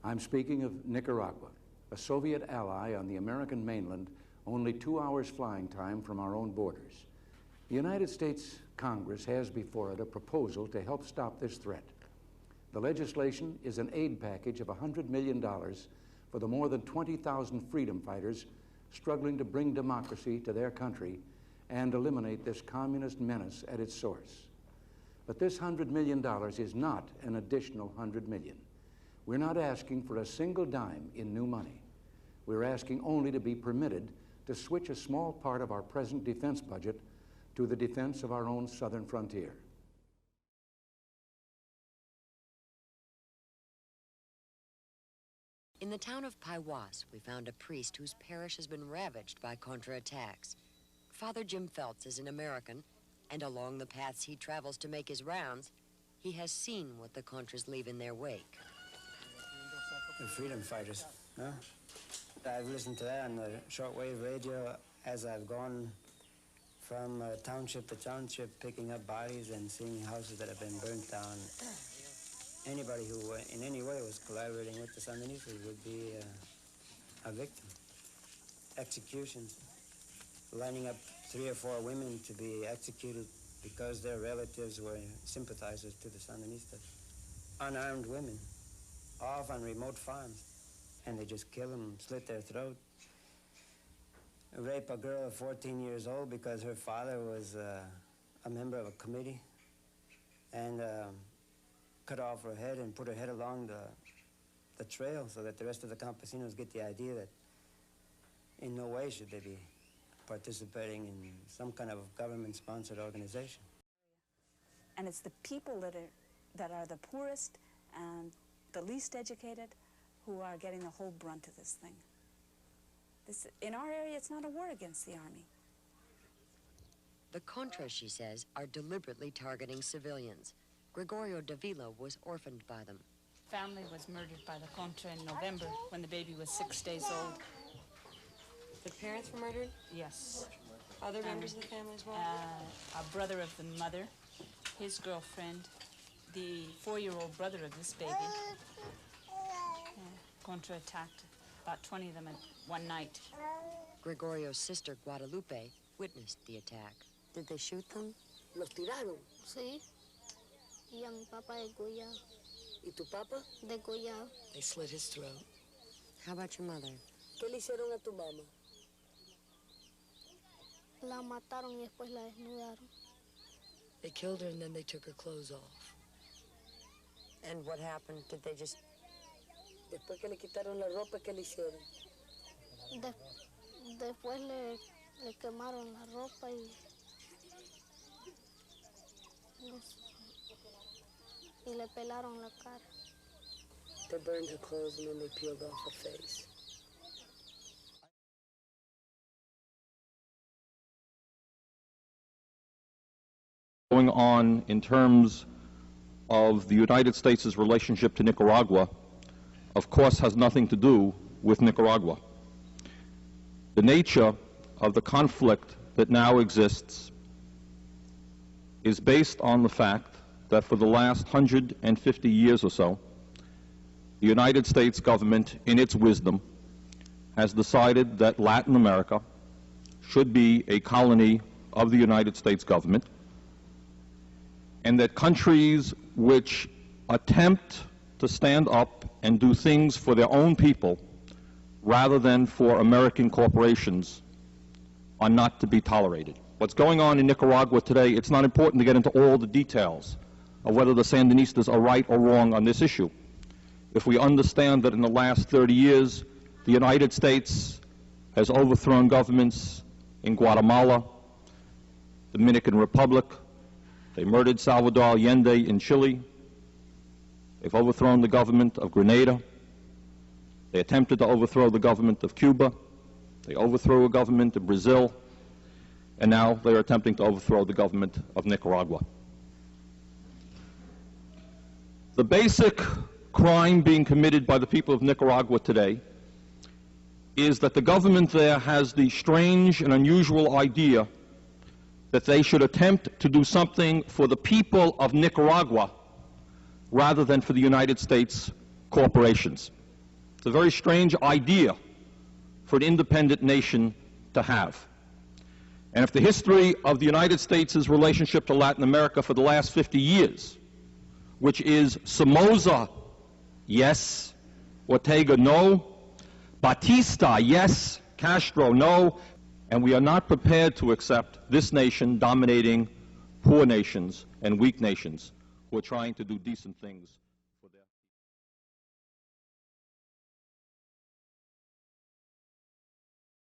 I'm speaking of Nicaragua, a Soviet ally on the American mainland, only 2 hours flying time from our own borders. The United States Congress has before it a proposal to help stop this threat. The legislation is an aid package of $100 million for the more than 20,000 freedom fighters struggling to bring democracy to their country and eliminate this communist menace at its source. But this $100 million is not an additional $100 million. We're not asking for a single dime in new money. We're asking only to be permitted to switch a small part of our present defense budget to the defense of our own southern frontier. In the town of Paiwas, we found a priest whose parish has been ravaged by Contra attacks. Father Jim Feltz is an American, and along the paths he travels to make his rounds, he has seen what the Contras leave in their wake. The freedom fighters, huh? I've listened to that on the shortwave radio as I've gone from township to township, picking up bodies and seeing houses that have been burnt down. Anybody who in any way was collaborating with the Sandinistas would be a victim. Executions, lining up 3 or 4 women to be executed because their relatives were sympathizers to the Sandinistas. Unarmed women, off on remote farms, and they just kill them, slit their throat. Rape a girl of 14 years old because her father was a member of a committee, and cut off her head and put her head along the trail so that the rest of the campesinos get the idea that in no way should they be participating in some kind of government-sponsored organization. And it's the people that are the poorest and the least educated who are getting the whole brunt of this thing. In our area, it's not a war against the army. The Contras, she says, are deliberately targeting civilians. Gregorio Davila was orphaned by them. Family was murdered by the Contra in November when the baby was 6 days old. The parents were murdered? Yes. Other members of the family as well? A brother of the mother, his girlfriend, the 4-year-old brother of this baby. Contra attacked about 20 of them at one night. Gregorio's sister, Guadalupe, witnessed the attack. Did they shoot them? Los tiraron. Sí. Y a mi papá degollado. ¿Y tu papá? Degollado. They slit his throat. How about your mother? ¿Qué le hicieron a tu mamá? La mataron y después la desnudaron. They killed her and then they took her clothes off. And what happened? Did they just... Después que le quitaron la ropa, ¿qué le hicieron? Después le quemaron la ropa y le pelaron la cara. They burned her clothes and then they peeled off her face. Going on in terms of the United States' relationship to Nicaragua, of course, has nothing to do with Nicaragua. The nature of the conflict that now exists is based on the fact that for the last 150 years or so, the United States government, in its wisdom, has decided that Latin America should be a colony of the United States government, and that countries which attempt to stand up and do things for their own people rather than for American corporations are not to be tolerated. What's going on in Nicaragua today, it's not important to get into all the details of whether the Sandinistas are right or wrong on this issue. If we understand that in the last 30 years, the United States has overthrown governments in Guatemala, Dominican Republic, they murdered Salvador Allende in Chile, they've overthrown the government of Grenada, they attempted to overthrow the government of Cuba, they overthrew a government of Brazil, and now they are attempting to overthrow the government of Nicaragua. The basic crime being committed by the people of Nicaragua today is that the government there has the strange and unusual idea that they should attempt to do something for the people of Nicaragua rather than for the United States corporations. It's a very strange idea for an independent nation to have. And if the history of the United States' relationship to Latin America for the last 50 years, which is Somoza, yes, Ortega, no, Batista, yes, Castro, no, and we are not prepared to accept this nation dominating poor nations and weak nations who are trying to do decent things